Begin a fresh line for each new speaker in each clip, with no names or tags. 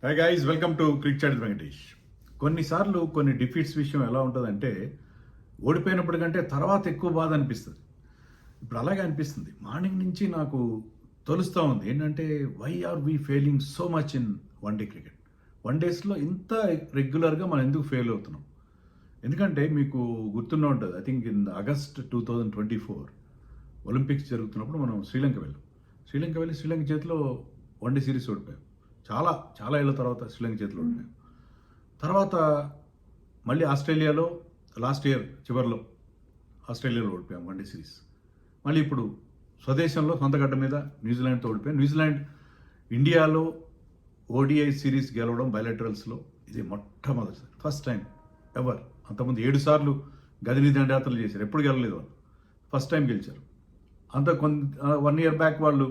Hi guys, welcome to cricket chat Venkatesh. కొన్నిసార్లు కొన్ని defeats విషయం ఎలా ఉంటుందంటే ఓడిపోయినప్పుడు కంటే తర్వాత ఎక్కువ బాధ అనిపిస్తుంది. ఇప్పుడు అలాగే అనిపిస్తుంది. మార్నింగ్ నుంచి నాకు తొలుస్తూ ఉంది ఏంటంటే why are we failing so much in one day cricket. One డేస్లో ఇంత రెగ్యులర్గా మనం ఎందుకు ఫెయిల్ అవుతున్నాం? ఎందుకంటే మీకు గుర్తుండే ఉంటుంది, I think in August 2024 Olympics జరుగుతున్నప్పుడు మనం శ్రీలంక వెళ్ళి శ్రీలంక చేతిలో వన్ డే సిరీస్ ఓడిపోయాం. చాలా చాలా ఏళ్ళ తర్వాత శ్రీలంక చేతిలో ఓడిపోయాం. తర్వాత మళ్ళీ ఆస్ట్రేలియాలో లాస్ట్ ఇయర్ చివరిలో ఆస్ట్రేలియాలో ఓడిపోయాం వన్ డే సిరీస్. మళ్ళీ ఇప్పుడు స్వదేశంలో సొంత గడ్డ మీద న్యూజిలాండ్తో ఓడిపోయాం. న్యూజిలాండ్ ఇండియాలో ఓడిఐ సిరీస్ గెలవడం బయలాటరల్స్లో ఇది మొట్టమొదటిసారి, ఫస్ట్ టైం ఎవర్. అంతకుముందు 7 సార్లు గదిని దండయాత్రలు చేశారు, ఎప్పుడు గెలవలేదు వాళ్ళు, ఫస్ట్ టైం గెలిచారు. అంత 1 ఇయర్ బ్యాక్ వాళ్ళు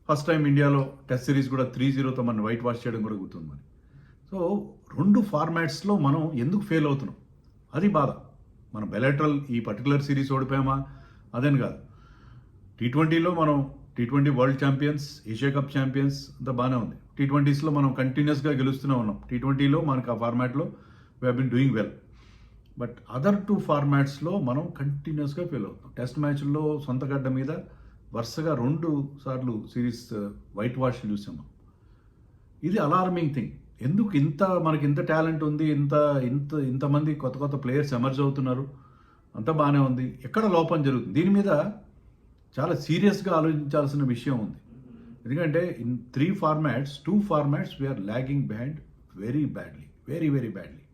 ఫస్ట్ టైం ఇండియాలో టెస్ట్ సిరీస్ కూడా 3-0తో మన వైట్ వాష్ చేయడం కూడా గుర్తుంది మరి. సో 2 ఫార్మాట్స్లో మనం ఎందుకు ఫెయిల్ అవుతున్నాం, అది బాధ. మనం బయలాటరల్ ఈ పర్టికులర్ సిరీస్ ఓడిపోయామా అదేని కాదు. T20లో మనం T20 world champions, Asia cup champions, అంతా బాగానే ఉంది. T20స్లో మనం కంటిన్యూస్గా గెలుస్తూనే ఉన్నాం. T20లో మనకు ఆ ఫార్మాట్లో we have been doing well. But other 2 ఫార్మాట్స్లో మనం కంటిన్యూస్గా ఫెయిల్ అవుతాం. టెస్ట్ మ్యాచ్ల్లో సొంత గడ్డ మీద వరుసగా 2 సార్లు సిరీస్ వైట్ వాష్ చూసాం. ఇది అలార్మింగ్ థింగ్. ఎందుకు మనకి ఇంత టాలెంట్ ఉంది, ఇంతమంది కొత్త ప్లేయర్స్ ఎమర్జ్ అవుతున్నారు, అంతా బాగానే ఉంది, ఎక్కడ లోపం జరుగుతుంది? దీని మీద చాలా సీరియస్గా ఆలోచించాల్సిన విషయం ఉంది. ఎందుకంటే in 3 formats 2 formats we are lagging behind very badly, very badly.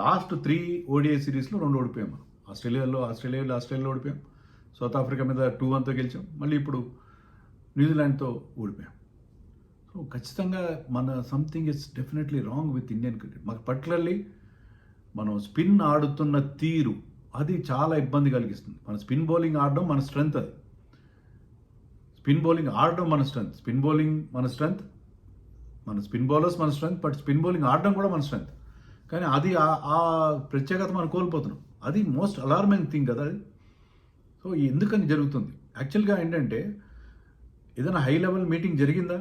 Last 3 ODI సిరీస్లో 2 ఓడిపోయాం మనం. ఆస్ట్రేలియాలో ఓడిపోయాం, సౌత్ ఆఫ్రికా మీద 2-1తో గెలిచాం, మళ్ళీ ఇప్పుడు న్యూజిలాండ్తో ఓడిపోయాం. సో ఖచ్చితంగా మన something is definitely wrong with Indian cricket. మాకు పర్టికులర్లీ మనం స్పిన్ ఆడుతున్న తీరు అది చాలా ఇబ్బంది కలిగిస్తుంది. మన స్పిన్ బౌలింగ్ ఆడడం మన స్ట్రెంగ్త్, అది స్పిన్ బౌలింగ్ ఆడడం మన స్ట్రెంగ్త్, స్పిన్ బౌలింగ్ మన స్ట్రెంగ్త్, మన స్పిన్ బౌలర్స్ మన స్ట్రెంగ్త్, బట్ స్పిన్ బౌలింగ్ ఆడడం కూడా మన స్ట్రెంగ్త్. కానీ అది ఆ ప్రత్యేకత మనం కోల్పోతున్నాం. అది మోస్ట్ అలార్మింగ్ థింగ్ కదా అది. సో ఎందుకని జరుగుతుంది? యాక్చువల్గా ఏంటంటే ఏదైనా హై లెవెల్ మీటింగ్ జరిగిందా?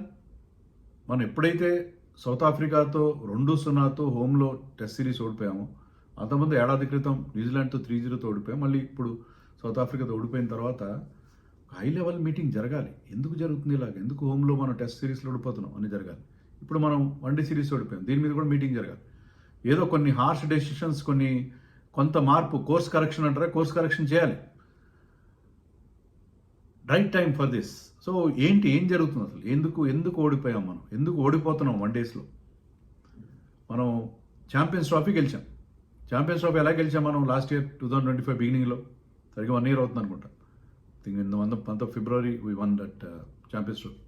మనం ఎప్పుడైతే సౌత్ ఆఫ్రికాతో 2-0తో హోమ్లో టెస్ట్ సిరీస్ ఓడిపోయామో, అంతకుముందు ఏడాది క్రితం న్యూజిలాండ్తో 3-0తో ఓడిపోయాం, మళ్ళీ ఇప్పుడు సౌత్ ఆఫ్రికాతో ఓడిపోయిన తర్వాత హై లెవెల్ మీటింగ్ జరగాలి. ఎందుకు జరుగుతుంది ఇలాగ? ఎందుకు హోమ్లో మనం టెస్ట్ సిరీస్లో ఓడిపోతున్నాం అని జరగాలి. ఇప్పుడు మనం వన్ డే సిరీస్ ఓడిపోయాం, దీని మీద కూడా మీటింగ్ జరగాలి. ఏదో కొన్ని హార్ష్ డెసిషన్స్, కొంత మార్పు, కోర్స్ కరెక్షన్ అంటారా, కోర్స్ కరెక్షన్ చేయాలి. Right time for this. So ఏం జరుగుతుంది అసలు? ఎందుకు ఓడిపోయాం మనం? ఎందుకు ఓడిపోతున్నాం వన్ డేస్లో? మనం ఛాంపియన్స్ ట్రోఫీ గెలిచాం. ఛాంపియన్స్ ట్రోఫీ ఎలా గెలిచాం మనం? లాస్ట్ ఇయర్ 2025 బిగినింగ్లో, సరిగ్గా 1 ఇయర్ అవుతుంది అనుకుంటా. Think in the month of February we one that champions trophy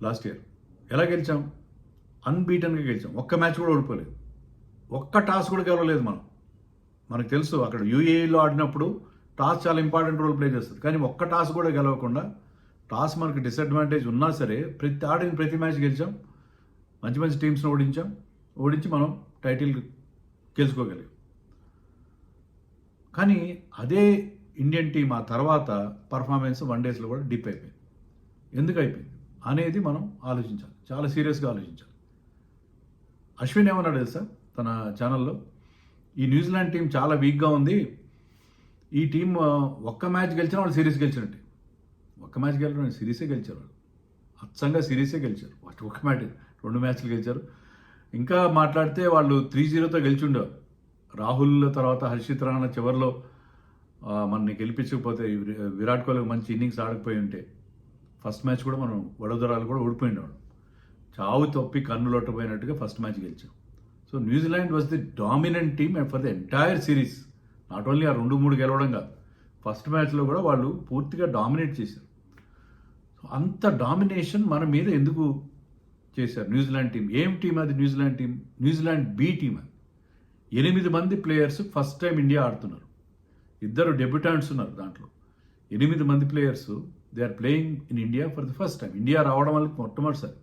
last year. ఎలా గెలిచాం? అన్బీటన్గా గెలిచాం. ఒక్క మ్యాచ్ కూడా ఓడిపోలేదు, ఒక్క టాస్ కూడా గెలవలేదు మనం. మనకు తెలుసు అక్కడ యూఏఈలో ఆడినప్పుడు టాస్ చాలా ఇంపార్టెంట్ రోల్ ప్లే చేస్తుంది, కానీ ఒక్క టాస్ కూడా గెలవకుండా, టాస్ మనకు డిసడ్వాంటేజ్ ఉన్నా సరే ప్రతి మ్యాచ్ గెలిచాం. మంచి టీమ్స్ని ఓడించి మనం టైటిల్ గెలుచుకోగలిగాం. కానీ అదే ఇండియన్ టీం ఆ తర్వాత పర్ఫార్మెన్స్ వన్ డేస్లో కూడా డిప్ అయిపోయింది. ఎందుకు అయిపోయింది అనేది మనం ఆలోచించాలి, చాలా సీరియస్గా ఆలోచించాలి. అశ్విన్ ఏమన్నాడు తెలుసా తన ఛానల్లో? ఈ న్యూజిలాండ్ టీం చాలా వీక్గా ఉంది, ఈ టీం ఒక్క మ్యాచ్ గెలిచిన వాళ్ళు సిరీస్ గెలిచినట్టు. ఒక్క మ్యాచ్ గెలిచిన సిరీసే గెలిచారు వాళ్ళు, అచ్చంగా సిరీసే గెలిచారు. ఒక్క మ్యాచ్ 2 మ్యాచ్లు గెలిచారు. ఇంకా మాట్లాడితే వాళ్ళు 3-0తో గెలిచిండేవారు. రాహుల్ తర్వాత హర్షిత్ రాణా చివరిలో మనని గెలిపించకపోతే, విరాట్ కోహ్లీ మంచి ఇన్నింగ్స్ ఆడకపోయి ఉంటే ఫస్ట్ మ్యాచ్ కూడా మనం వడోదరాలు కూడా ఓడిపోయిండేవాడు. చావు తప్పి కన్నులొట్టపోయినట్టుగా ఫస్ట్ మ్యాచ్ గెలిచాం. So New Zealand was the dominant team for the entire series. Not only ఆ 2-3 గెలవడం కాదు, ఫస్ట్ మ్యాచ్లో కూడా వాళ్ళు పూర్తిగా డామినేట్ చేశారు. సో అంత డామినేషన్ మన మీద ఎందుకు చేశారు న్యూజిలాండ్ టీం? ఏం టీం అది? New Zealand team, New Zealand B team అది. 8 మంది ప్లేయర్స్ ఫస్ట్ టైం ఇండియా ఆడుతున్నారు, 2 డెబ్యూటాంట్స్ ఉన్నారు దాంట్లో. 8 మంది players they are playing in India for the first time. India రావడం వల్ల మొట్టమొదటిసారి.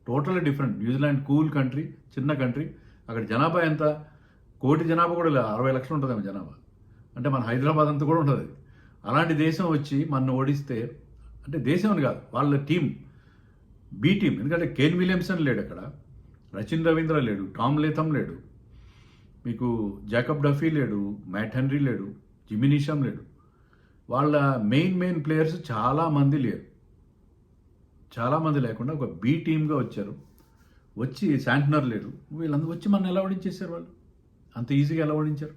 Totally different. New Zealand cool country, చిన్న కంట్రీ. అక్కడ జనాభా ఎంత? 1 కోటి జనాభా కూడా లేదు, 60 లక్షలు ఉంటుందేమో జనాభా. అంటే మన హైదరాబాద్ అంతా కూడా ఉంటుంది. అలాంటి దేశం వచ్చి మన ఓడిస్తే, అంటే దేశం అని కాదు, వాళ్ళ టీం బి టీం. ఎందుకంటే కేన్ విలియమ్సన్ లేడు అక్కడ, రచిన్ రవీంద్ర లేడు, టామ్ లేథమ్ లేడు, మీకు జాకబ్ డఫీ లేడు, మ్యాట్ హెన్రీ లేడు, జిమ్మి నీషమ్ లేడు. వాళ్ళ మెయిన్ ప్లేయర్స్ చాలామంది లేరు. చాలామంది లేకుండా ఒక బి టీమ్గా వచ్చారు. వచ్చి శాంట్నర్ లేడు, వీళ్ళందరూ వచ్చి మన ఎలా ఓడించేశారు వాళ్ళు, అంత ఈజీగా ఎలా ఓడించారు.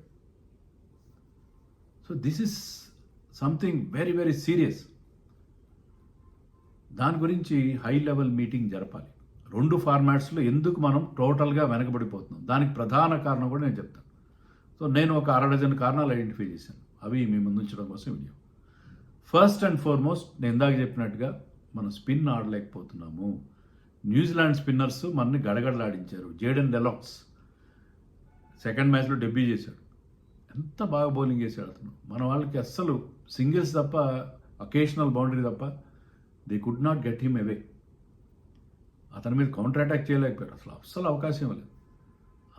So this is something very very serious. దాని గురించి హై లెవెల్ మీటింగ్ జరపాలి. 2 ఫార్మాట్స్లో ఎందుకు మనం టోటల్గా వెనకబడిపోతున్నాం, దానికి ప్రధాన కారణం కూడా నేను చెప్తాను. సో నేను ఒక 6 డజన్ కారణాలు ఐడెంటిఫై చేశాను, అవి మీ ముందు ఉంచడం కోసం వీడియో. ఫస్ట్ అండ్ ఫార్మోస్ట్, నేను ఇందాక చెప్పినట్టుగా మనం స్పిన్ ఆడలేకపోతున్నాము. న్యూజిలాండ్ స్పిన్నర్స్ మనని గడగడలాడించారు. జేడెన్ డెలాక్స్ సెకండ్ మ్యాచ్లో డెబ్యూ చేశాడు, ఎంత బాగా బౌలింగ్ చేశాడు అతను. మన వాళ్ళకి అస్సలు సింగిల్స్ తప్ప, అకేషనల్ బౌండరీ తప్ప they could not get him away. అతని మీద కౌంటర్ అటాక్ చేయలేకపోయారు, అస్సలు అవకాశం ఇవ్వలేదు,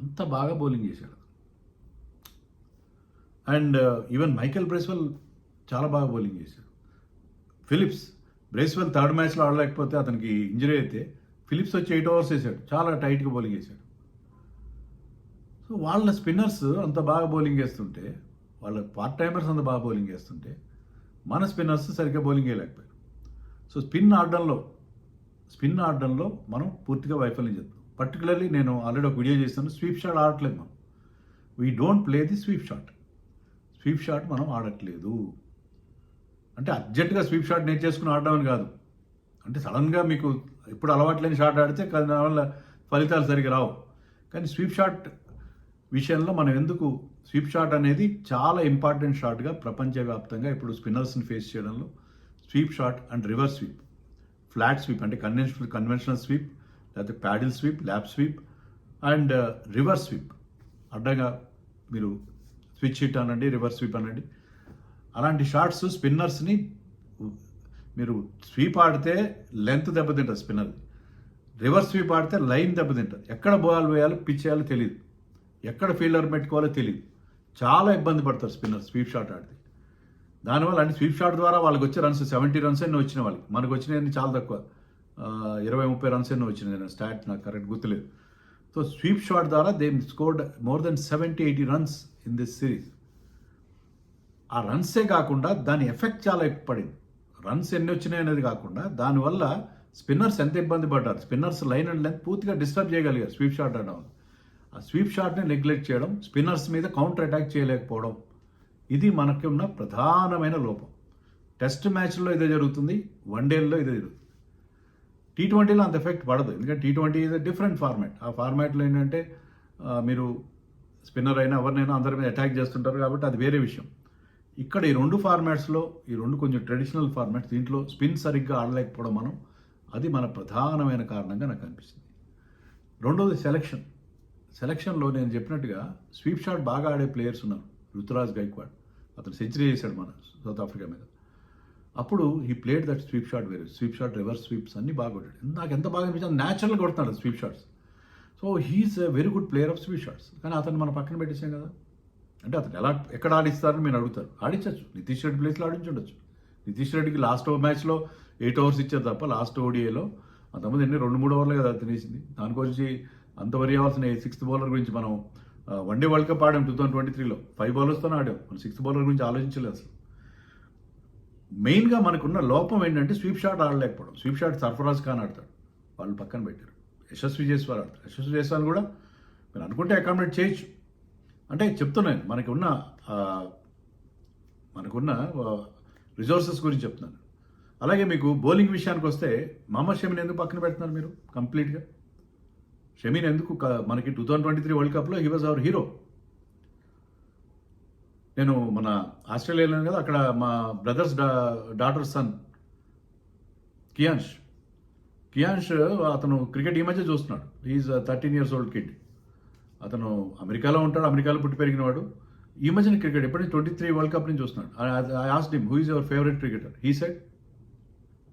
అంత బాగా బౌలింగ్ చేశాడు. అండ్ ఈవెన్ మైకెల్ బ్రేస్వెల్ చాలా బాగా బౌలింగ్ చేశాడు. ఫిలిప్స్, బ్రేస్వెల్ థర్డ్ మ్యాచ్లో ఆడలేకపోతే అతనికి ఇంజరీ అయితే ఫిలిప్స్ వచ్చి 8 ఓవర్స్ వేసాడు, చాలా టైట్గా బౌలింగ్ చేశాడు. సో వాళ్ళ స్పిన్నర్స్ అంత బాగా బౌలింగ్ చేస్తుంటే, వాళ్ళ పార్ట్ టైమర్స్ అంత బాగా బౌలింగ్ చేస్తుంటే, మన స్పిన్నర్స్ సరిగ్గా బౌలింగ్ చేయలేకపోయారు. సో స్పిన్ ఆడడంలో మనం పూర్తిగా వైఫల్యం చెప్తాం. పర్టికులర్లీ నేను ఆల్రెడీ ఒక వీడియో చేస్తాను, స్వీప్ షాట్ ఆడట్లేదు మనం. We don't play the sweep shot మనం ఆడట్లేదు. అంటే అర్జెంటుగా స్వీప్ షాట్ నేర్చేసుకుని ఆడడం అని కాదు, అంటే సడన్గా మీకు ఇప్పుడు అలవాట్లేని షాట్ ఆడితే దానివల్ల ఫలితాలు సరిగ్గా రావు. కానీ స్వీప్ షాట్ విషయంలో మనం ఎందుకు, స్వీప్ షాట్ అనేది చాలా ఇంపార్టెంట్ షాట్గా ప్రపంచవ్యాప్తంగా ఇప్పుడు స్పిన్నర్స్ని ఫేస్ చేయడంలో sweep shot and reverse sweep, flat sweep అంటే కన్వెన్షనల్ స్వీప్, లేకపోతే paddle sweep, lap sweep and reverse sweep. అడ్డంగా మీరు స్విచ్ హిట్ అనండి, రివర్స్ స్వీప్ అనండి, అలాంటి షాట్స్ స్పిన్నర్స్ని, మీరు స్వీప్ ఆడితే లెంత్ దెబ్బతింటుంది స్పిన్నర్, రివర్స్ స్వీప్ ఆడితే లైన్ దెబ్బతింటుంది. ఎక్కడ బాల్ వేయాలో పిచ్ చేయాలో తెలియదు, ఎక్కడ ఫీల్డర్ పెట్టుకోవాలో తెలియదు, చాలా ఇబ్బంది పడతారు స్పిన్నర్ స్వీప్ షాట్ ఆడితే. దానివల్ల అంటే స్వీప్ షాట్ ద్వారా వాళ్ళకి వచ్చే రన్స్ 70 రన్స్ ఎన్నో వచ్చిన వాళ్ళకి, మనకు వచ్చినాయని చాలా తక్కువ, 20-30 రన్స్ ఎన్నో వచ్చినాయి. నేను స్టాట్ నాకు కరెక్ట్ గుర్తులేదు. సో స్వీప్ షాట్ ద్వారా they scored more than 70-80 runs in this series. ఆ రన్సే కాకుండా దాని ఎఫెక్ట్ చాలా ఎక్కువ పడింది. రన్స్ ఎన్ని వచ్చినాయి అనేది కాకుండా దానివల్ల స్పిన్నర్స్ ఎంత ఇబ్బంది పడ్డారు. స్పిన్నర్స్ లైన్ అండ్ లెంత్ పూర్తిగా డిస్టర్బ్ చేయగలిగారు స్వీప్ షాట్ ఆడడం వల్ల. ఆ స్వీప్ షాట్ని నెగ్లెక్ట్ చేయడం, స్పిన్నర్స్ మీద కౌంటర్ అటాక్ చేయలేకపోవడం, ఇది మనకి ఉన్న ప్రధానమైన లోపం. టెస్ట్ మ్యాచ్లో ఇదే జరుగుతుంది, వన్డేల్లో ఇదే జరుగుతుంది. T20లో అంత ఎఫెక్ట్ పడదు, ఎందుకంటే T20 is a different format. ఆ ఫార్మాట్లో ఏంటంటే మీరు స్పిన్నర్ అయినా ఎవరినైనా అందరి మీద అటాక్ చేస్తుంటారు కాబట్టి అది వేరే విషయం. ఇక్కడ ఈ 2 ఫార్మాట్స్లో, ఈ 2 కొంచెం ట్రెడిషనల్ ఫార్మాట్స్, దీంట్లో స్పిన్ సరిగ్గా ఆడలేకపోవడం మనం, అది మన ప్రధానమైన కారణంగా నాకు అనిపిస్తుంది. రెండోది సెలక్షన్లో నేను చెప్పినట్టుగా స్వీప్ షాట్ బాగా ఆడే ప్లేయర్స్ ఉన్నారు. రుతురాజ్ గైక్వాడ్, అతను సెంచరీ చేశాడు మన సౌత్ ఆఫ్రికా మీద. అప్పుడు he played that sweep shot వేరే, స్వీప్ షాట్, రివర్స్ స్వీప్స్ అన్ని బాగా కొట్టాడు. నాకు ఎంత బాగా అనిపించింది, న్యాచురల్గా కొడుతున్నాడు sweep shots. So he's a very good player of sweep shots. కానీ అతను మనం పక్కన పెట్టేసాం కదా. అంటే అతను ఎక్కడ ఆడిస్తారని మీరు అడుగుతారు. ఆడించవచ్చు, నితీష్ రెడ్డి ప్లేస్లో ఆడించుండొచ్చు. నితీష్ రెడ్డికి లాస్ట్ మ్యాచ్లో 8 ఓవర్స్ ఇచ్చారు తప్ప, లాస్ట్ ODIలో అంతకుముందు 2-3 ఓవర్లే కదా తినేసింది. దానికొచ్చి అంత వరి అవ్వాల్సిన 6th బౌలర్ గురించి మనం వన్డే వరల్డ్ కప్ ఆడాం 2023లో, 5 బౌలర్స్తోనే ఆడాం. మనం 6th బౌలర్ గురించి ఆలోచించలేదు అసలు. మెయిన్గా మనకున్న లోపం ఏంటంటే స్వీప్ షాట్ ఆడలేకపోవడం. స్వీప్ షాట్ సర్ఫరాజ్ ఖాన్ ఆడతాడు, వాళ్ళు పక్కన పెట్టారు. యశస్వి జైస్వాల్ ఆడతారు. యశస్వి జైస్వాల్ కూడా మీరు అనుకుంటే అకామిడేట్ చేయొచ్చు. అంటే చెప్తున్నాను మనకున్న రిసోర్సెస్ గురించి చెప్తున్నాను. అలాగే మీకు బౌలింగ్ విషయానికి వస్తే మహమ్మద్ షమీని ఎందుకు పక్కన పెడుతున్నారు మీరు కంప్లీట్గా? షమీన్ ఎందుకు మనకి 2023 వరల్డ్ కప్లో హీ వాజ్ అవర్ హీరో. నేను మన ఆస్ట్రేలియా వెళ్ళాను కదా, అక్కడ మా బ్రదర్స్ డాటర్ సన్ కియాన్ష్ అతను క్రికెట్ ఈ మధ్య చూస్తున్నాడు. Is 13 years old kid. అతను అమెరికాలో ఉంటాడు, అమెరికాలో పుట్టి పెరిగినవాడు. ఈ మధ్యన క్రికెట్ ఎప్పటి నుంచి 23 వరల్డ్ కప్ నుంచి చూస్తున్నాడు. I asked him who is your favourite cricketer. He said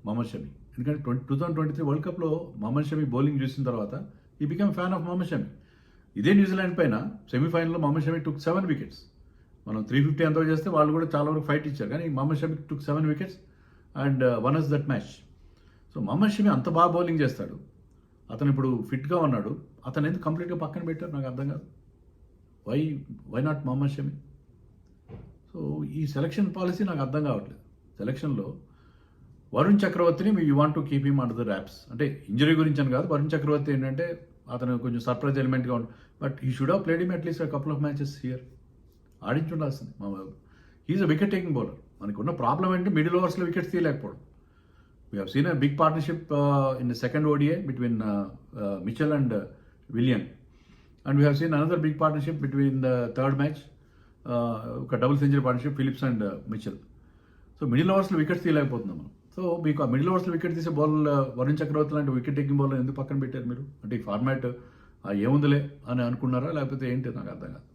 Mohammed Shami. ఎందుకంటే 2023 వరల్డ్ కప్లో మహమ్మద్ షమీ బౌలింగ్ చూసిన తర్వాత he become fan of Mohammed Shami. ఇదే న్యూజిలాండ్ పైన సెమీఫైనల్లో మహమ్మద్ షమీ టుక్ 7 wickets. మనం 350 ఎంతో చేస్తే వాళ్ళు కూడా చాలా వరకు ఫైట్ ఇచ్చారు, కానీ Mohammed Shami took 7 wickets and won us that match. So so Mohammed Shami అంత బాగా బౌలింగ్ చేస్తాడు, అతను ఇప్పుడు ఫిట్గా ఉన్నాడు, అతను ఎందుకు కంప్లీట్గా పక్కన పెట్టారు నాకు అర్థం కాదు. Why not Mohammed Shami? So ఈ సెలక్షన్ పాలసీ నాకు అర్థం కావట్లేదు. సెలక్షన్లో వరుణ్ చక్రవర్తిని you want to keep him under the wraps, అంటే ఇంజరీ గురించి అని కాదు. వరుణ్ చక్రవర్తి ఏంటంటే అతను కొంచెం సర్ప్రైజ్ ఎలిమెంట్గా ఉంది, but we should have played him at least couple of matches here. ఆడించి ఉండాల్సింది. He's a wicket taking bowler. మనకు ఉన్న ప్రాబ్లం ఏంటి, మిడిల్ ఓవర్స్లో వికెట్స్ తీయలేకపోవడం. We have seen a big partnership in the second ODI between Mitchell and Will Young, and we have seen another big partnership between the third match, ఒక double century partnership Phillips and Mitchell. So middle ఓవర్స్లో wickets తీయలేకపోతున్నాం మనం. So మీకు ఆ middle ఓవర్స్లో wicket తీసే bowl Varun చక్రవర్తి లాంటి wicket taking bowler ఎందుకు పక్కన పెట్టారు మీరు? అంటే ఈ ఫార్మాట్ ఏముందిలే అని అనుకున్నారా, లేకపోతే ఏంటి నాకు అర్థం కాదు.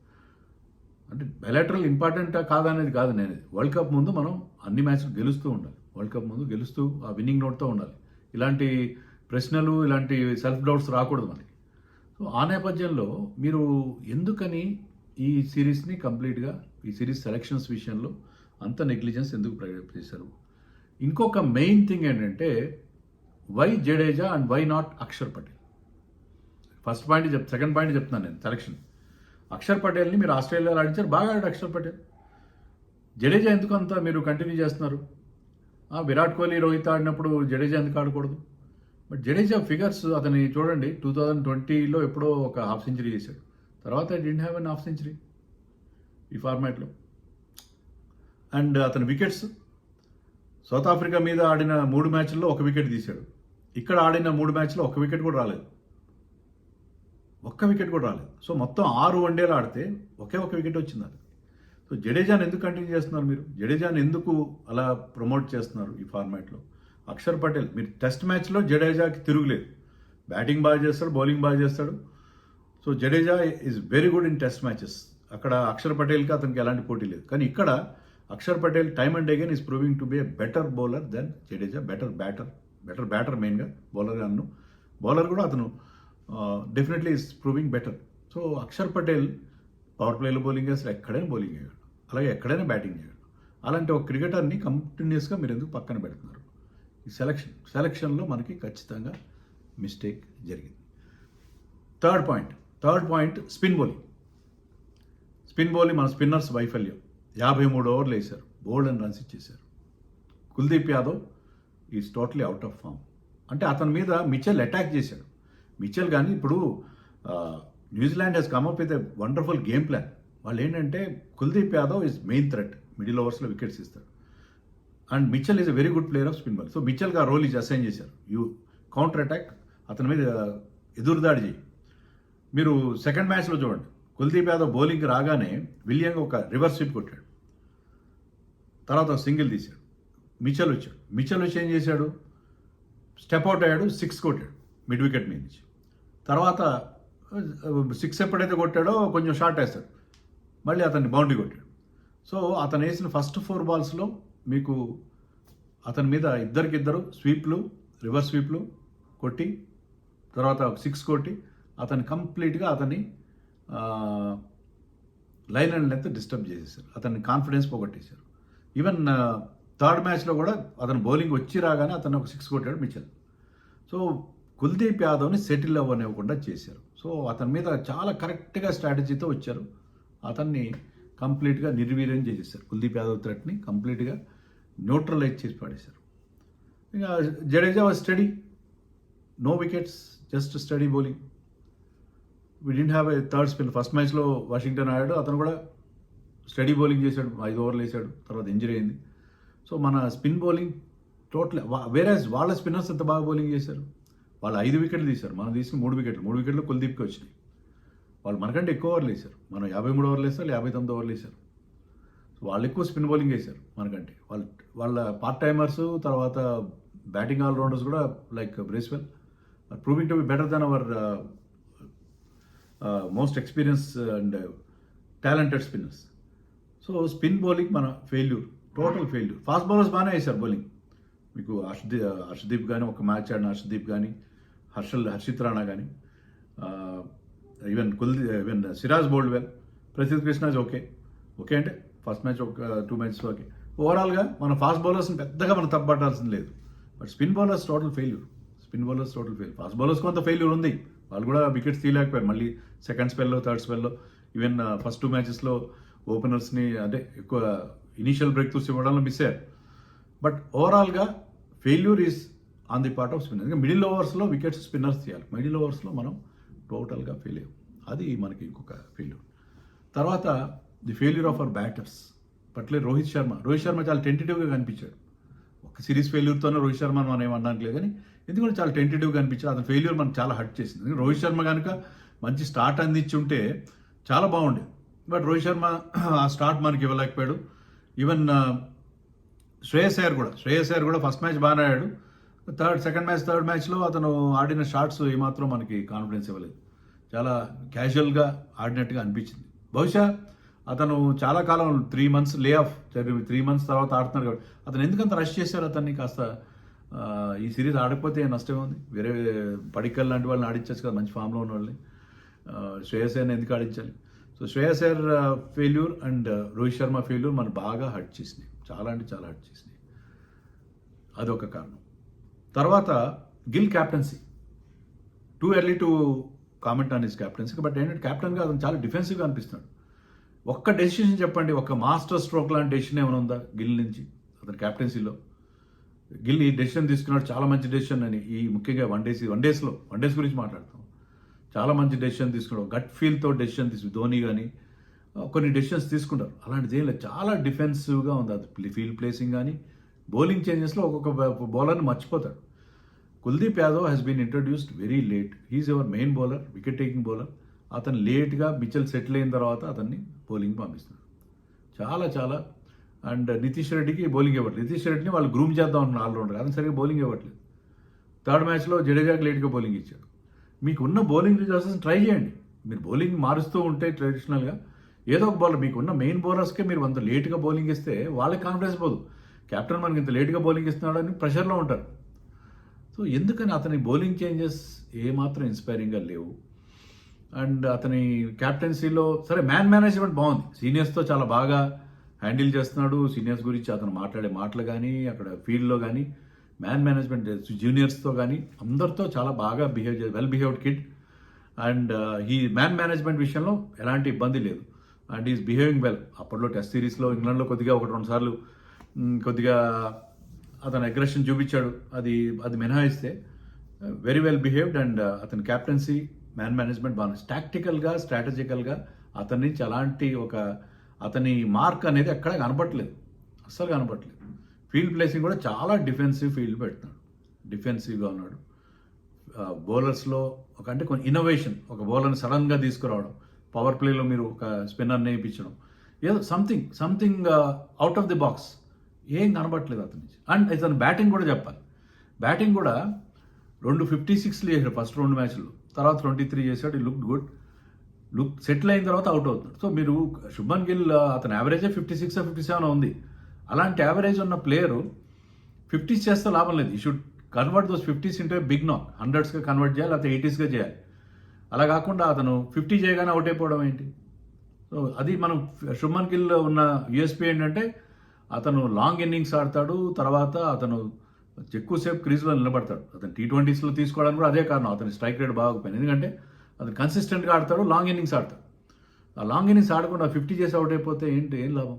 అంటే బయలాటరల్ ఇంపార్టెంట్ కాదనేది కాదు. నేను వరల్డ్ కప్ ముందు మనం అన్ని మ్యాచ్లు గెలుస్తూ ఉండాలి, వరల్డ్ కప్ ముందు గెలుస్తూ ఆ విన్నింగ్ నోట్తో ఉండాలి. ఇలాంటి ప్రశ్నలు, ఇలాంటి సెల్ఫ్ డౌట్స్ రాకూడదు మనకి. సో ఆ నేపథ్యంలో మీరు ఎందుకని ఈ సిరీస్ని కంప్లీట్గా, ఈ సిరీస్ సెలక్షన్స్ విషయంలో అంత నెగ్లిజెన్స్ ఎందుకు చేశారు? ఇంకొక మెయిన్ థింగ్ ఏంటంటే why Jadeja and why not Akshar Patel. First point second point చెప్తున్నాను నేను. సెలక్షన్ అక్షర్ పటేల్ని మీరు ఆస్ట్రేలియాలో ఆడించారు, బాగా ఆడాడు అక్షర్ పటేల్. జడేజా ఎందుకు అంత మీరు కంటిన్యూ చేస్తున్నారు? విరాట్ కోహ్లీ, రోహిత్ ఆడినప్పుడు జడేజా ఎందుకు ఆడకూడదు? బట్ జడేజా ఫిగర్స్ అతని చూడండి, 2020లో ఎప్పుడో ఒక హాఫ్ సెంచరీ చేశాడు, తర్వాత didn't have an half century ఈ ఫార్మాట్లో. అండ్ అతని వికెట్స్ సౌత్ ఆఫ్రికా మీద ఆడిన 3 మ్యాచ్ల్లో 1 వికెట్ తీశాడు. ఇక్కడ ఆడిన 3 మ్యాచ్లో 1 వికెట్ కూడా రాలేదు, 1 వికెట్ కూడా రాలేదు. సో మొత్తం 6 వన్డేలు ఆడితే ఒకే 1 వికెట్ వచ్చింది అది. సో జడేజాని ఎందుకు కంటిన్యూ చేస్తున్నారు మీరు? జడేజాని ఎందుకు అలా ప్రమోట్ చేస్తున్నారు ఈ ఫార్మాట్లో? అక్షర్ పటేల్, మీరు టెస్ట్ మ్యాచ్లో జడేజాకి తిరుగులేదు, బ్యాటింగ్ బాగా చేస్తాడు, బౌలింగ్ బాగా చేస్తాడు. So Jadeja is very good in test matches. అక్కడ అక్షర్ పటేల్కి అతనికి ఎలాంటి పోటీ లేదు. కానీ ఇక్కడ Axar Patel time and again is proving to be a better bowler than Jadeja. Better batter మెయిన్గా, బౌలర్ కూడా అతను definitely is proving better. So Axar Patel power ప్లేలో బౌలింగ్ చేస్తాడు, ఎక్కడైనా బౌలింగ్ చేయగలడు, అలాగే ఎక్కడైనా బ్యాటింగ్ చేయగలడు. అలాంటి ఒక క్రికెటర్ని కంటిన్యూస్గా మీరు ఎందుకు పక్కన పెడుతున్నారు? ఈ సెలక్షన్లో మనకి ఖచ్చితంగా మిస్టేక్ జరిగింది. Third point spin bowling. మన స్పిన్నర్స్ వైఫల్యం. 53 ఓవర్లు వేశారు, బోల్డ్ అండ్ రన్స్ ఇచ్చేశారు. Kuldeep Yadav is totally out of form. అంటే అతని మీద మిచెల్ అటాక్ చేశాడు. మిచెల్ కానీ ఇప్పుడు New Zealand he's come up with a wonderful game plan. వాళ్ళు ఏంటంటే Kuldeep Yadav is main threat, middle ఓవర్స్లో వికెట్స్ ఇస్తాడు. And Mitchell is a very good player of spin ball. So మిచెల్కి ఆ రోల్ ఈజ్ అసైన్ చేశారు. కౌంటర్ అటాక్, అతని మీద ఎదురుదాడి చేయి. మీరు సెకండ్ మ్యాచ్లో చూడండి, కుల్దీప్ యాదవ్ బౌలింగ్ రాగానే విలియంగా ఒక రివర్స్ స్వీప్ కొట్టాడు, తర్వాత సింగిల్ తీశాడు. మిచెల్ వచ్చి ఏం చేశాడు, స్టెప్ అవుట్ అయ్యాడు, 6 కొట్టాడు మిడ్ వికెట్ మీద నుంచి. తర్వాత 6 ఎప్పుడైతే కొట్టాడో కొంచెం షార్ట్ వేస్తాడు, మళ్ళీ అతన్ని బౌండరీ కొట్టాడు. సో అతను వేసిన ఫస్ట్ 4 బాల్స్లో మీకు అతని మీద ఇద్దరు స్వీప్లు, రివర్స్ స్వీప్లు కొట్టి, తర్వాత 6 కొట్టి అతను కంప్లీట్గా అతన్ని లైన్ అండ్ లెంత్ డిస్టర్బ్ చేసేసారు, అతన్ని కాన్ఫిడెన్స్ పోగొట్టేశారు. ఈవెన్ థర్డ్ మ్యాచ్లో కూడా అతను బౌలింగ్ వచ్చి రాగానే అతను ఒక 6 కొట్టాడు మిచెల్. సో కుల్దీప్ యాదవ్ని సెటిల్ అవ్వనివ్వకుండా చేశారు. సో అతని మీద చాలా కరెక్ట్గా స్ట్రాటజీతో వచ్చారు, అతన్ని కంప్లీట్గా నిర్వీర్యం చేసేసారు. కుల్దీప్ యాదవ్ థ్రెట్ని కంప్లీట్గా న్యూట్రలైజ్ చేసి పడేశారు. ఇంకా Jadeja was steady, no wickets, just steady bowling. We didn't have a third spin. First మ్యాచ్లో వాషింగ్టన్ ఆడాడు, అతను కూడా స్టడీ బౌలింగ్ చేశాడు, 5 ఓవర్లు వేసాడు, తర్వాత ఇంజరీ అయింది. సో మన స్పిన్ బౌలింగ్ టోటల్, వేరేజ్ వాళ్ళ స్పిన్నర్స్ ఎంత బాగా బౌలింగ్ చేశారు. వాళ్ళు 5 వికెట్లు తీశారు, మనం తీసుకుని 3 వికెట్లు కుల్దీప్కి వచ్చినాయి. వాళ్ళు మనకంటే ఎక్కువ ఓవర్లు వేశారు, మనం 53 ఓవర్లు వేస్తారు, 59 ఓవర్లు వేశారు. వాళ్ళు ఎక్కువ స్పిన్ బౌలింగ్ వేశారు మనకంటే. వాళ్ళ పార్ట్ టైమర్స్, తర్వాత బ్యాటింగ్ ఆల్రౌండర్స్ కూడా like Bracewell proving to be better than our most experience and talented spinners. So spin bowling మన failure, total failure. Fast bowlers బాగానే వేశారు బౌలింగ్. మీకు హర్షదీప్ కానీ, ఒక మ్యాచ్ ఆడిన హర్షదీప్ కానీ, హర్షిత్ రాణా కానీ, even Siraj bowled well, Prasidh Krishna okay అంటే ఫస్ట్ మ్యాచ్ ఒక 2 మ్యాచెస్ ఓకే. ఓవరాల్గా మన ఫాస్ట్ బౌలర్స్ని పెద్దగా మనం తప్పబట్టాల్సింది లేదు. But spin bowlers total failure. Fast bowlers కొంత ఫెయిల్యూర్ ఉంది, వాళ్ళు కూడా వికెట్స్ తీయలేకపోయారు. మళ్ళీ సెకండ్ స్పెల్లో, థర్డ్ స్పెల్లో, ఈవెన్ ఫస్ట్ 2 మ్యాచెస్లో ఓపెనర్స్ని అంటే ఎక్కువ ఇనీషియల్ బ్రేక్ త్రూస్ ఇవ్వడంలో మిస్ అయ్యారు. బట్ ఓవరాల్గా failure is on the part off spinner. ఇంకా మిడిల్ ఓవర్స్లో వికెట్స్ స్పిన్నర్స్ తీయాలి, మిడిల్ ఓవర్స్లో మనం టోటల్గా ఫెయిల్ అయ్యాం. అది మనకి ఇంకొక ఫెయిల్యూర్. తర్వాత the failure of our batters, particular Rohit Sharma చాలా టెంటేటివ్గా కనిపించాడు. ఒక సిరీస్ ఫెయిల్యూర్తోనే రోహిత్ శర్మ మనం ఏమనడానికి లేదు, కానీ ఎందుకంటే చాలా టెంటేటివ్గా అనిపించాడు. అతని ఫెయిల్యూర్ మనకు చాలా హర్ట్ చేసింది. రోహిత్ శర్మ కనుక మంచి స్టార్ట్ అందించి ఉంటే చాలా బాగుండేది. బట్ రోహిత్ శర్మ ఆ స్టార్ట్ మనకి ఇవ్వలేకపోయాడు. ఈవెన్ శ్రేయస్ అయ్యర్ కూడా ఫస్ట్ మ్యాచ్ బాగానే ఆడాడు. థర్డ్ మ్యాచ్లో అతను ఆడిన షాట్స్ ఏమాత్రం మనకి కాన్ఫిడెన్స్ ఇవ్వలేదు. చాలా క్యాజువల్గా ఆడినట్టుగా అనిపించింది. బహుశా అతను చాలా కాలం 3 months లే ఆఫ్, 3 months తర్వాత ఆడుతున్నాడు కాబట్టి అతను ఎందుకంత రష్ చేశారు అతన్ని. కాస్త ఈ సిరీస్ ఆడకపోతే నష్టమే ఉంది. వేరే పడిక్కల్ లాంటి వాళ్ళని ఆడించచ్చు కదా, మంచి ఫామ్లో ఉన్న వాళ్ళని. శ్రేయస్ అయ్యర్ని ఎందుకు ఆడించాలి? So Shreyas Iyer failure and Rohit Sharma failure మనకు బాగా హర్ట్ చేసినాయి, చాలా అంటే చాలా హర్ట్ చేసినాయి. అదొక కారణం. తర్వాత Gill captaincy, too early to comment on his captaincy. But ఏంటంటే క్యాప్టెన్గా అతను చాలా డిఫెన్సివ్గా అనిపిస్తున్నాడు. ఒక్క డెసిషన్ చెప్పండి, ఒక మాస్టర్ స్ట్రోక్ లాంటి డెసిషన్ ఏమైనా ఉందా గిల్ నుంచి అతని క్యాప్టెన్సీలో? గిల్ ఈ డెసిషన్ తీసుకున్నాడు, చాలా మంచి డెసిషన్ అని. ఈ ముఖ్యంగా వన్ డేస్ గురించి మాట్లాడతాం. చాలా మంచి డెసిషన్ తీసుకున్నాడు, గట్ ఫీల్తో డెసిషన్ ధోని కానీ కొన్ని డెసిషన్స్ తీసుకుంటారు. అలాంటిది ఏం లేదు, చాలా డిఫెన్సివ్గా ఉంది. అది ఫీల్డ్ ప్లేసింగ్ కానీ బౌలింగ్ చేంజెస్లో ఒక్కొక్క బౌలర్ని మర్చిపోతాడు. Kuldeep Yadav has been introduced very late. He's our main bowler, wicket taking bowler. అతను లేట్గా మిచెల్ సెటిల్ అయిన తర్వాత అతన్ని బౌలింగ్ పంపిస్తున్నాడు. చాలా అండ్ నితీష్ రెడ్డికి బౌలింగ్ ఇవ్వట్లేదు. నితీష్ రెడ్డిని వాళ్ళు గ్రూమ్ చేద్దాం అంటున్నారు ఆల్రౌండర్, అతను సరిగ్గా బౌలింగ్ ఇవ్వట్లేదు. థర్డ్ మ్యాచ్లో జడేజాకి లేట్గా బౌలింగ్ ఇచ్చాడు. మీకున్న బౌలింగ్ రిసోర్సెస్ ట్రై చేయండి. మీరు బౌలింగ్ మారుస్తూ ఉంటే ట్రెడిషనల్గా ఏదో ఒక బౌలర్, మీకున్న మెయిన్ బౌలర్స్కే మీరు అంత లేట్గా బౌలింగ్ ఇస్తే వాళ్ళకి కాన్ఫిడెన్స్ పోదు. కెప్టెన్ మనకి ఇంత లేట్గా బౌలింగ్ ఇస్తున్నాడు అని ప్రెషర్లో ఉంటారు. సో ఎందుకని అతని బౌలింగ్ చేంజెస్ ఏమాత్రం ఇన్స్పైరింగ్గా లేవు. అండ్ అతని క్యాప్టెన్సీలో సరే మ్యాన్ మేనేజ్మెంట్ బాగుంది, సీనియర్స్తో చాలా బాగా హ్యాండిల్ చేస్తున్నాడు. సీనియర్స్ గురించి అతను మాట్లాడే మాటలు కానీ అక్కడ ఫీల్డ్లో కానీ మ్యాన్ మేనేజ్మెంట్, జూనియర్స్తో కానీ అందరితో చాలా బాగా వెల్ బిహేవ్డ్ కిడ్. అండ్ ఈ మ్యాన్ మేనేజ్మెంట్ విషయంలో ఎలాంటి ఇబ్బంది లేదు. And is behaving well. అప్పట్లో టెస్ట్ సిరీస్లో ఇంగ్లాండ్లో కొద్దిగా 1-2 సార్లు కొద్దిగా అతను అగ్రెషన్ చూపించాడు, అది మినహాయిస్తే వెరీ వెల్ బిహేవ్డ్. అండ్ అతని క్యాప్టెన్సీ, మ్యాన్ మేనేజ్మెంట్ బాగుంది. టాక్టికల్గా, స్ట్రాటజికల్గా అతని నుంచి అలాంటి అతని మార్క్ అనేది ఎక్కడ కనపట్లేదు, అస్సలు కనపట్లేదు. ఫీల్డ్ ప్లేసింగ్ కూడా చాలా డిఫెన్సివ్ ఫీల్డ్ పెడుతున్నాడు, డిఫెన్సివ్గా ఉన్నాడు. బౌలర్స్లో అంటే కొన్ని ఇన్నోవేషన్, ఒక బౌలర్ని సడన్గా తీసుకురావడం, పవర్ ప్లేలో మీరు ఒక స్పిన్నర్ని వేయించడం, ఏదో something out of the box ఏం కనబట్టలేదు అతని నుంచి. అండ్ అతను బ్యాటింగ్ కూడా చెప్పాలి. బ్యాటింగ్ కూడా 2 56 చేశాడు ఫస్ట్ 2 మ్యాచ్లు, తర్వాత 23 చేశాడు. లుక్ సెటిల్ అయిన తర్వాత అవుట్ అవుతున్నాడు. సో మీరు శుభ్మన్ గిల్ అతని యావరేజే 56 57 ఉంది. అలాంటి యావరేజ్ ఉన్న ప్లేయరు 50s చేస్తే లాభం లేదు. ఈ షుడ్ కన్వర్ట్ దోస్ 50s ఇంటే బిగ్ నాక్, 100sగా కన్వర్ట్ చేయాలి, లేకపోతే 80sగా చేయాలి. అలా కాకుండా అతను 50 చేయగానే అవుట్ అయిపోవడం ఏంటి? సో అది మనం శుభ్మన్ గిల్ ఉన్న యూఎస్పీ ఏంటంటే అతను లాంగ్ ఇన్నింగ్స్ ఆడతాడు, తర్వాత అతను ఎక్కువసేపు క్రీజ్లో నిలబడతాడు. అతను T20sలో తీసుకోవడానికి కూడా అదే కారణం, అతని స్ట్రైక్ రేట్ బాగోకపోయింది. ఎందుకంటే అతను కన్సిస్టెంట్గా ఆడతాడు, లాంగ్ ఇన్నింగ్స్ ఆడతాడు. ఆ లాంగ్ ఇన్నింగ్స్ ఆడకుండా 50 చేసి అవుట్ అయిపోతే ఏం లాభం?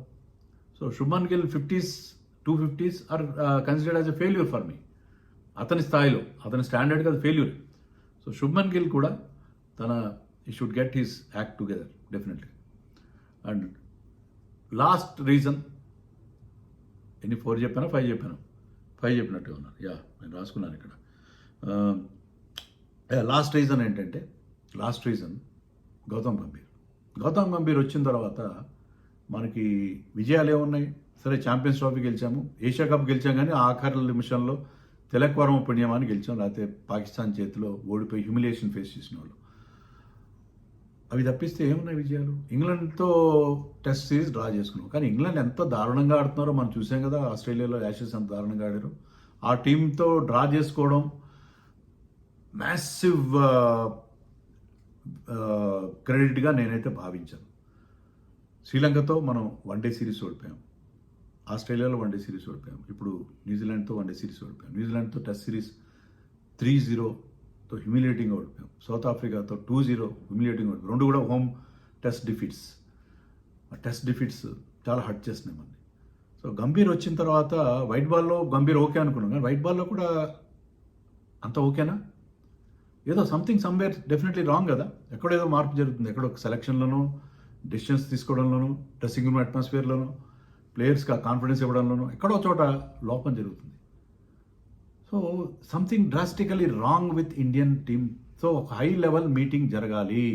So Shubman Gill 250s are considered as a failure for me. అతని స్థాయిలో, అతని స్టాండర్డ్గా అది ఫెయిల్యూర్. సో శుభ్మన్ గిల్ కూడా ఈ should get his act together definitely. And last reason, 4 చెప్పాను 5 చెప్పాను, 5 చెప్పినట్టుగా ఉన్నాను. నేను రాసుకున్నాను ఇక్కడ. లాస్ట్ రీజన్ ఏంటంటే గౌతమ్ గంభీర్ వచ్చిన తర్వాత మనకి విజయాలు ఏమున్నాయి? సరే, ఛాంపియన్స్ ట్రోఫీ గెలిచాము, ఏషియా కప్ గెలిచాం, కానీ ఆఖరి నిమిషంలో తిలక్ వర్మ పుణ్యమాని గెలిచాం, లేకపోతే పాకిస్తాన్ చేతిలో ఓడిపోయి హ్యూమిలియేషన్ ఫేస్ చేసిన వాళ్ళు. అవి తప్పిస్తే ఏమున్నాయి విజయాలు? ఇంగ్లాండ్తో టెస్ట్ సిరీస్ డ్రా చేసుకున్నాం, కానీ ఇంగ్లాండ్ ఎంత దారుణంగా ఆడుతున్నారో మనం చూసాం కదా. ఆస్ట్రేలియాలో యాషెస్ ఎంత దారుణంగా ఆడారు. ఆ టీంతో డ్రా చేసుకోవడం మ్యాసివ్ క్రెడిట్గా నేనైతే భావించాను. శ్రీలంకతో మనం 1 డే సిరీస్ ఓడిపోయాం. ఆస్ట్రేలియాలో వన్డే సిరీస్ ఓడిపోయాం, ఇప్పుడు న్యూజిలాండ్తో వన్డే సిరీస్ ఓడిపోయాం, న్యూజిలాండ్తో టెస్ట్ సిరీస్ 3-0తో హ్యూమిలేటింగ్ ఓడిపోయాం, సౌత్ ఆఫ్రికాతో 2-0 హ్యూమిలేటింగ్ ఓడిపోయాం. రెండు కూడా హోమ్ టెస్ట్ డిఫీట్స్. ఆ టెస్ట్ డిఫీట్స్ చాలా హర్ట్ చేస్తున్నాయి మనని. సో గంభీర్ వచ్చిన తర్వాత వైట్ బాల్లో గంభీర్ ఓకే అనుకున్నాం, కానీ వైట్ బాల్లో కూడా అంత ఓకేనా? ఏదో సంథింగ్ సమ్వేర్ డెఫినెట్లీ రాంగ్ కదా. ఎక్కడో ఏదో మార్పు జరుగుతుంది, ఎక్కడో సెలక్షన్లోనూ, డెసిషన్స్ తీసుకోవడంలోనూ, డ్రెస్సింగ్ రూమ్ అట్మాస్ఫియర్లోనూ, ప్లేయర్స్కి ఆ కాన్ఫిడెన్స్ ఇవ్వడంలోనూ ఎక్కడో చోట లోపం జరుగుతుంది. So something drastically wrong with Indian team. So ఒక హై లెవెల్ మీటింగ్ జరగాలి.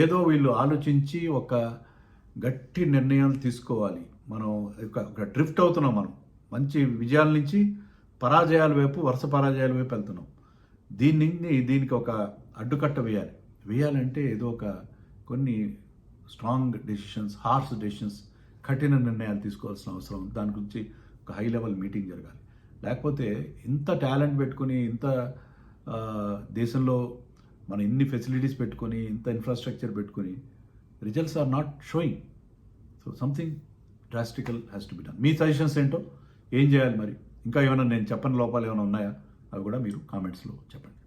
ఏదో వీళ్ళు ఆలోచించి ఒక గట్టి నిర్ణయాలు తీసుకోవాలి. మనం ఒక డ్రిఫ్ట్ అవుతున్నాం, మనం మంచి విజయాల నుంచి పరాజయాల వైపు, వరుస పరాజయాల వైపు వెళ్తున్నాం. దీనికి ఒక అడ్డుకట్ట వేయాలంటే ఏదో ఒక కొన్ని స్ట్రాంగ్ డెసిషన్స్, హార్ష్ డెసిషన్స్, కఠిన నిర్ణయాలు తీసుకోవాల్సిన అవసరం ఉంది. దాని గురించి ఒక హై లెవెల్ మీటింగ్ జరగాలి. లేకపోతే ఇంత టాలెంట్ పెట్టుకొని, ఇంత దేశంలో మనం ఇన్ని ఫెసిలిటీస్ పెట్టుకొని, ఇంత ఇన్ఫ్రాస్ట్రక్చర్ పెట్టుకొని results are not showing. So something drastical has to be done. మీ సజెషన్స్ ఏంటో, ఏం చేయాలి మరి? ఇంకా ఏమైనా నేను చెప్పని లోపాలు ఏమైనా ఉన్నాయా, అవి కూడా మీరు కామెంట్స్లో చెప్పండి.